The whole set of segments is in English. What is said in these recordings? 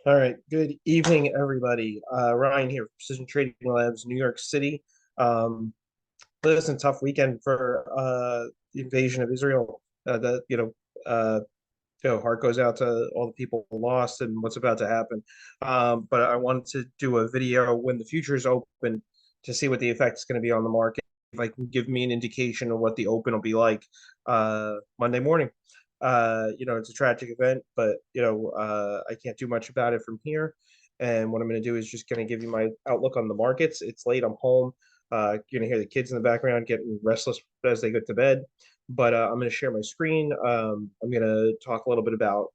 All right. Good evening, everybody. Ryan here, Precision Trading Labs, New York City. Listen, tough weekend for the invasion of Israel. Heart goes out to all the people lost and what's about to happen. But I wanted to do a video when the futures open to see what the effect is going to be on the market. If I can give me an indication of what the open will be like Monday morning. It's a tragic event, but I can't do much about it from here. And what I'm going to do is just going to give you my outlook on the markets. It's late. I'm home. You're going to hear the kids in the background getting restless as they go to bed. But I'm going to share my screen. I'm going to talk a little bit about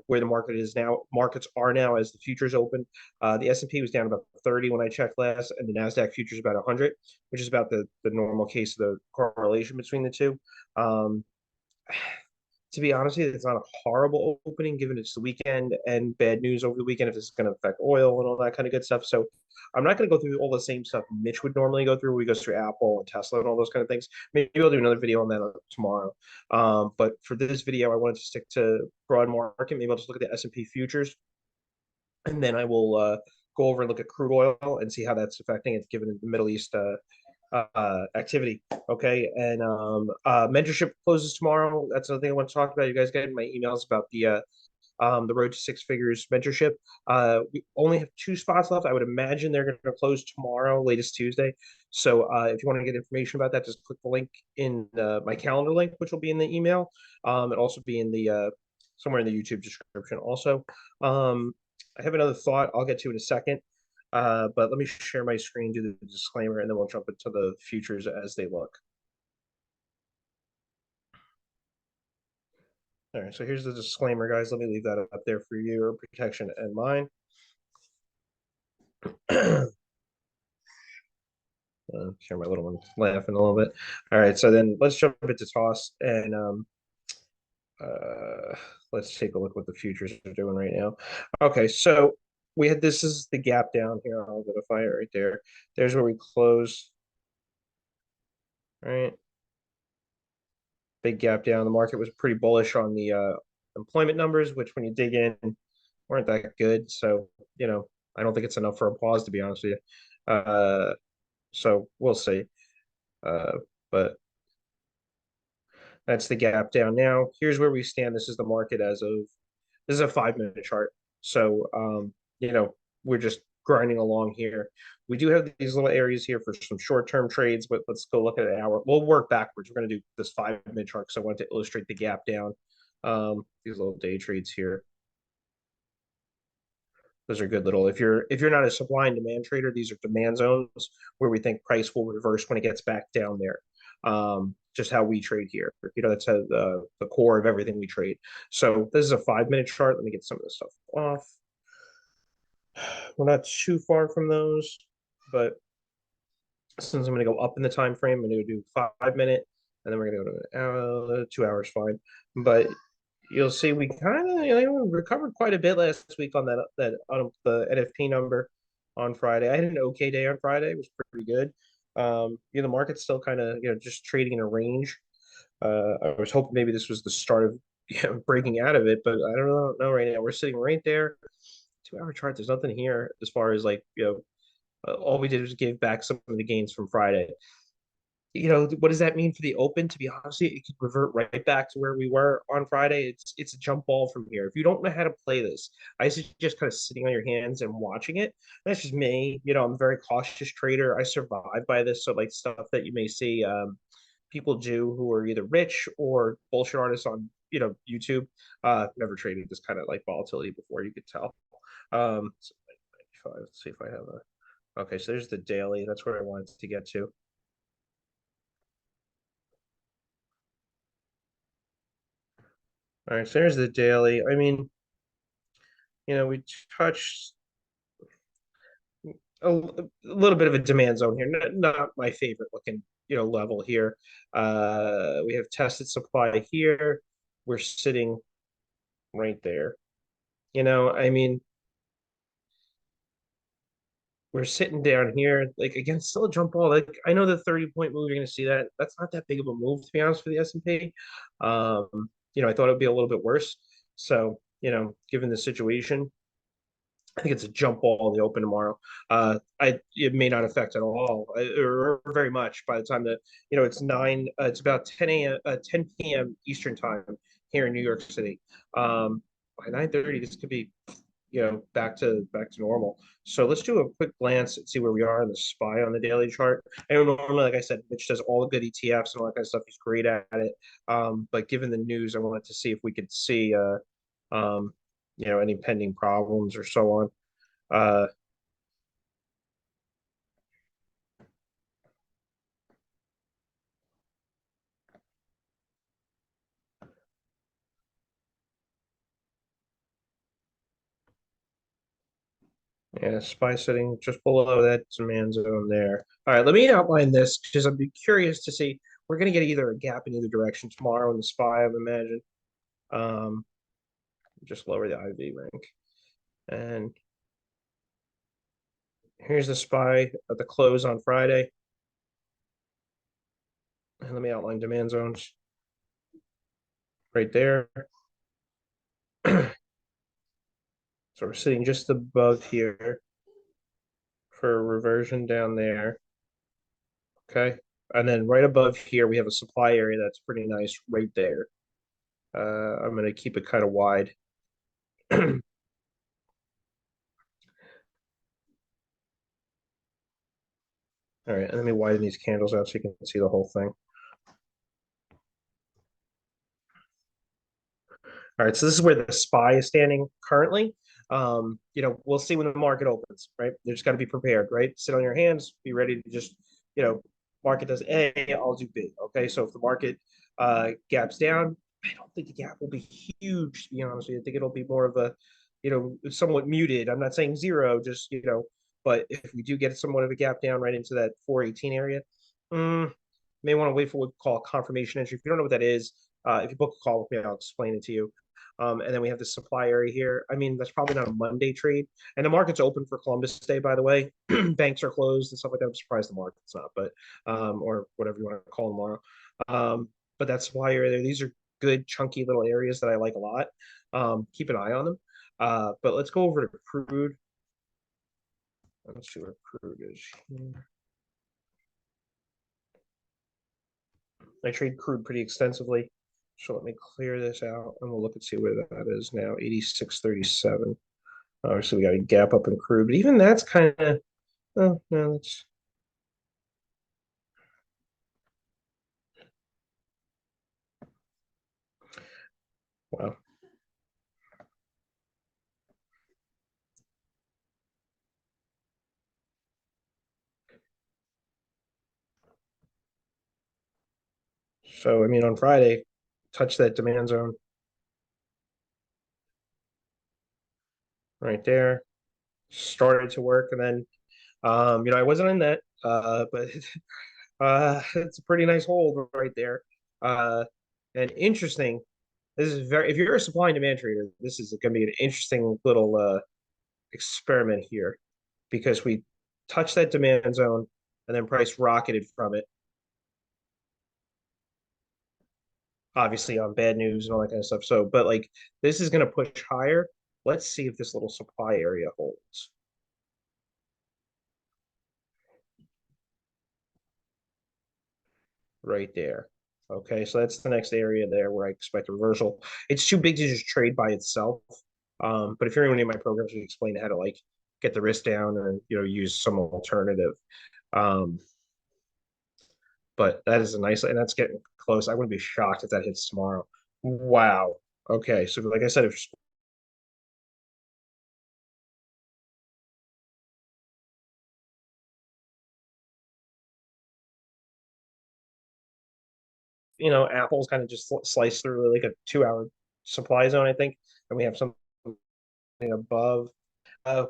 where the market is now. Markets are now as the futures open. The S&P was down about 30 when I checked last, and the Nasdaq futures about 100, which is about the normal case of the correlation between the two. Um, to be honest with you, it's not a horrible opening given it's the weekend and bad news over the weekend if this is going to affect oil and all that kind of good stuff. So I'm not going to go through all the same stuff Mitch would normally go through. We go through Apple and Tesla and all those kind of things. Maybe I'll do another video on that tomorrow. But for this video, I wanted to stick to broad market. Maybe I'll just look at the S&P futures, and then I will go over and look at crude oil and see how that's affecting it given the Middle East activity. Okay, and mentorship closes tomorrow. That's another thing I want to talk about. You guys getting my emails about the road to six figures mentorship. We only have two spots left. I would imagine they're going to close tomorrow, latest Tuesday. So if you want to get information about that, just click the link in my calendar link, which will be in the email. And also be in the somewhere in the YouTube description. Also, I have another thought I'll get to in a second. But let me share my screen, do the disclaimer, and then we'll jump into the futures as they look. All right, so here's the disclaimer, guys. Let me leave that up there for your protection and mine. Share my little one laughing a little bit. All right, so then let's jump into toss and let's take a look what the futures are doing right now. Okay, so we had this is the gap down here. I'll identify it right there. There's where we close. All right, big gap down. The market was pretty bullish on the employment numbers, which when you dig in, weren't that good. So, I don't think it's enough for a pause, to be honest with you. So we'll see. But that's the gap down now. Here's where we stand. This is the market this is a 5 minute chart. So, we're just grinding along here. We do have these little areas here for some short-term trades, but let's go look at an hour. We'll work backwards. We're going to do this 5 minute chart because I wanted to illustrate the gap down. These little day trades here. Those are good little. If you're not a supply and demand trader, these are demand zones where we think price will reverse when it gets back down there. Just how we trade here. That's how the core of everything we trade. So this is a 5 minute chart. Let me get some of this stuff off. We're not too far from those, but since I'm going to go up in the time frame, I'm going to do 5 minute, and then we're going to go to an hour, 2 hours, fine. But you'll see we kind of recovered quite a bit last week on that on the NFP number on Friday. I had an okay day on Friday. It was pretty good. The market's still kind of just trading in a range. I was hoping maybe this was the start of breaking out of it, but I don't know right now. We're sitting right there. 2 hour chart. There's nothing here as far as all we did was give back some of the gains from Friday. What does that mean for the open? To be honest, it could revert right back to where we were on Friday. It's a jump ball from here. If you don't know how to play this, I suggest kind of sitting on your hands and watching it. That's just me. I'm a very cautious trader. I survive by this. So like stuff that you may see people do who are either rich or bullshit artists on YouTube. Never traded this kind of like volatility before. You could tell. So 95. Let's see if I have a. Okay, so there's the daily. That's where I wanted to get to. All right, so there's the daily. I mean, we touched a little bit of a demand zone here. Not my favorite looking, level here. We have tested supply here. We're sitting right there. I mean, we're sitting down here. Like again, still a jump ball. Like I know the 30-point move, you're gonna see that. That's not that big of a move, to be honest, for the S&P. I thought it would be a little bit worse. So, given the situation, I think it's a jump ball in the open tomorrow. It may not affect at all or very much by the time that it's nine. It's about 10 a.m. 10 p.m. Eastern time here in New York City. By 9:30, this could be back to normal. So let's do a quick glance and see where we are in the SPY on the daily chart. I know normally, like I said, Mitch does all the good ETFs and all that kind of stuff. He's great at it. But given the news, I wanted to see if we could see any pending problems or so on. Uh, yeah, SPY sitting just below that demand zone there. All right, let me outline this because I'd be curious to see. We're going to get either a gap in either direction tomorrow in the SPY, I would imagine. Um, just lower the IV rank. And here's the SPY at the close on Friday. And let me outline demand zones right there. So we're sitting just above here for a reversion down there. Okay. And then right above here, we have a supply area that's pretty nice right there. I'm going to keep it kind of wide. All right. And let me widen these candles out so you can see the whole thing. All right, so this is where the SPY is standing currently. We'll see when the market opens, right? You just got to be prepared, right? Sit on your hands, be ready to just, market does A, I'll do B. Okay, so if the market gaps down, I don't think the gap will be huge, to be honest with you. I think it'll be more of a, somewhat muted. I'm not saying zero, just, but if we do get somewhat of a gap down right into that 418 area, may want to wait for what we call a confirmation entry. If you don't know what that is, if you book a call with me, I'll explain it to you. And then we have the supply area here. I mean, that's probably not a Monday trade. And the market's open for Columbus Day, by the way. Banks are closed and stuff like that. I'm surprised the market's not, but or whatever you want to call tomorrow. But that supply area there, these are good, chunky little areas that I like a lot. Keep an eye on them. But let's go over to crude. Let's see where crude is here. I trade crude pretty extensively. So let me clear this out and we'll look and see where that is now. 86.37. Obviously, we got a gap up in crude, but even that's kind of, oh, no, that's, wow. So, I mean, on Friday, touch that demand zone right there, started to work, and then, I wasn't in that, but it's a pretty nice hold right there. Uh, and interesting. This is very, if you're a supply and demand trader, this is going to be an interesting little experiment here because we touched that demand zone and then price rocketed from it, obviously on bad news and all that kind of stuff. So, but like this is going to push higher. Let's see if this little supply area holds right there. Okay, so that's the next area there where I expect a reversal. It's too big to just trade by itself. But if you're in any of my programs, we explain how to like get the risk down and use some alternative. Um, but that is a nice, and that's getting close. I wouldn't be shocked if that hits tomorrow. Wow. Okay, so like I said, if Apple's kind of just sliced through like a 2 hour supply zone, I think, and we have something above.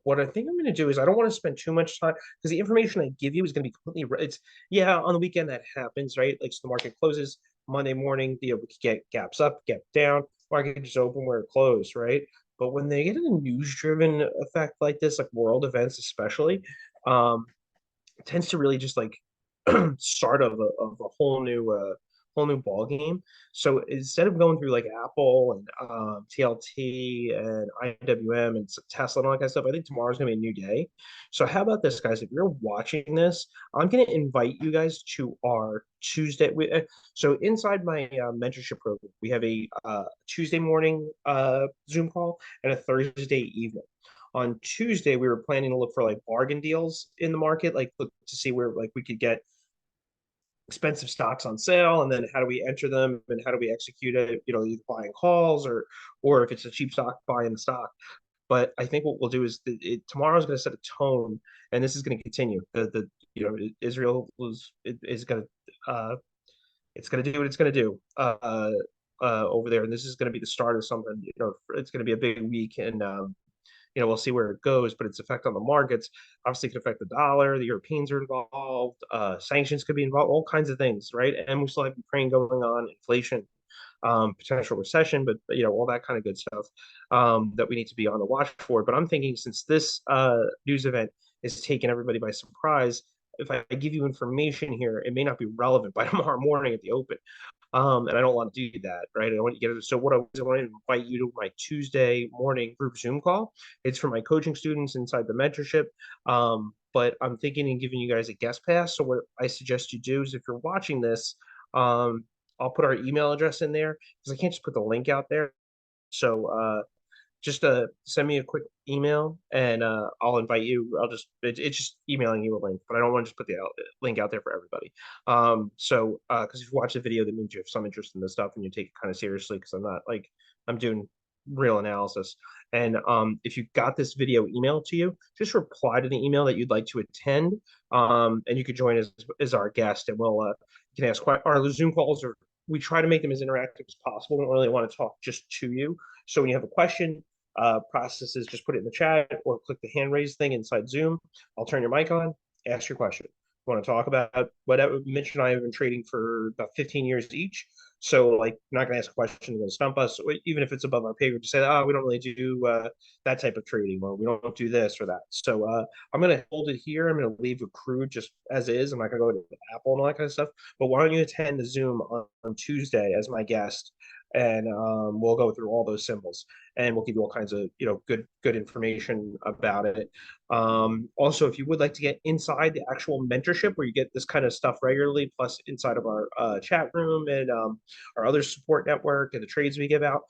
What I think I'm going to do is I don't want to spend too much time because the information I give you is going to be completely. It's yeah, on the weekend that happens, right? Like so the market closes Monday morning, we could get gaps up, gap down, market just open where it closed, right? But when they get a news-driven effect like this, like world events especially, it tends to really just like start of a whole new ball game. So instead of going through like Apple and TLT and IWM and Tesla and all that kind of stuff, I think tomorrow's gonna be a new day. So how about this, guys? If you're watching this, I'm gonna invite you guys to our Tuesday. So inside my mentorship program, we have a Tuesday morning Zoom call and a Thursday evening. On Tuesday, we were planning to look for like bargain deals in the market, like look to see where like we could get expensive stocks on sale, and then how do we enter them and how do we execute it, either buying calls or if it's a cheap stock, buying the stock. But I think what we'll do is tomorrow's going to set a tone, and this is going to continue. Israel is going to it's going to do what it's going to do over there, and this is going to be the start of something. It's going to be a big week, and we'll see where it goes, but its effect on the markets obviously could affect the dollar. The Europeans are involved. Sanctions could be involved, all kinds of things, right? And we still have Ukraine going on, inflation, potential recession, but all that kind of good stuff that we need to be on the watch for. But I'm thinking since this news event is taking everybody by surprise, if I give you information here, it may not be relevant by tomorrow morning at the open. And I don't want to do that, right? I don't want you to get it. So what I want to invite you to my Tuesday morning group Zoom call. It's for my coaching students inside the mentorship. But I'm thinking of giving you guys a guest pass. So what I suggest you do is if you're watching this, I'll put our email address in there because I can't just put the link out there. So just send me a quick email and I'll invite you. It's just emailing you a link, but I don't want to just put the link out there for everybody. So because if you watch the video, that means you have some interest in this stuff and you take it kind of seriously because I'm not like I'm doing real analysis. And if you got this video emailed to you, just reply to the email that you'd like to attend, and you could join as our guest, and we'll you can ask our Zoom calls are we try to make them as interactive as possible. We don't really want to talk just to you. So when you have a question, processes, just put it in the chat or click the hand raise thing inside Zoom. I'll turn your mic on, ask your question. You want to talk about whatever? Mitch and I have been trading for about 15 years each. So, like, you're not going to ask a question, you're going to stump us, even if it's above our pay grade, to say, oh, we don't really do that type of trading, or we don't do this or that. So, I'm going to hold it here. I'm going to leave a Crude just as is. I'm not going to go to Apple and all that kind of stuff. But why don't you attend the Zoom on Tuesday as my guest? And we'll go through all those symbols and we'll give you all kinds of good information about it. Also, if you would like to get inside the actual mentorship where you get this kind of stuff regularly, plus inside of our chat room and our other support network and the trades we give out,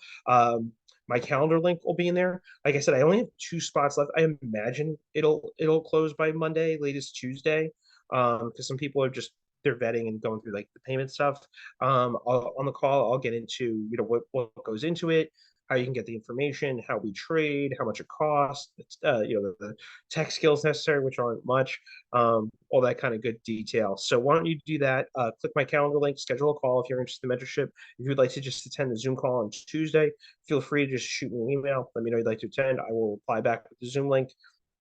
my calendar link will be in there. Like I said, I only have 2 spots left. I imagine it'll close by Monday, latest Tuesday, because some people are just they're vetting and going through like the payment stuff. On the call, I'll get into what goes into it, how you can get the information, how we trade, how much it costs, the tech skills necessary, which aren't much, all that kind of good detail. So why don't you do that? Click my calendar link, schedule a call if you're interested in mentorship. If you'd like to just attend the Zoom call on Tuesday, feel free to just shoot me an email. Let me know you'd like to attend. I will reply back with the Zoom link.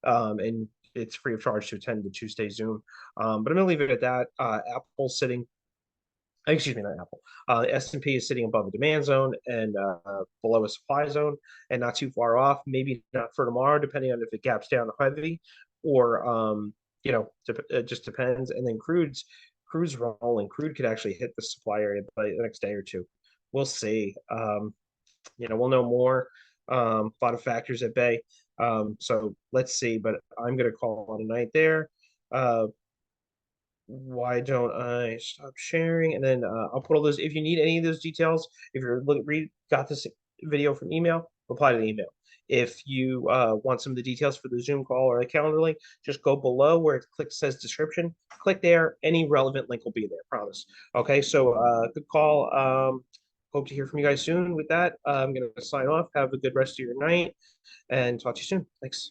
And it's free of charge to attend the Tuesday Zoom. But I'm going to leave it at that. Apple sitting, excuse me, not Apple. S&P is sitting above a demand zone and below a supply zone and not too far off. Maybe not for tomorrow, depending on if it gaps down heavy or, it just depends. And then crude's rolling. Crude could actually hit the supply area by the next day or two. We'll see. We'll know more. A lot of factors at bay. So let's see, but I'm going to call it a night there. Why don't I stop sharing? And then I'll put all those. If you need any of those details, if you're got this video from email, reply to the email. If you want some of the details for the Zoom call or the calendar link, just go below where it says description. Click there. Any relevant link will be there. Promise. Okay. So good call. Hope to hear from you guys soon. With that, I'm going to sign off. Have a good rest of your night and talk to you soon. Thanks.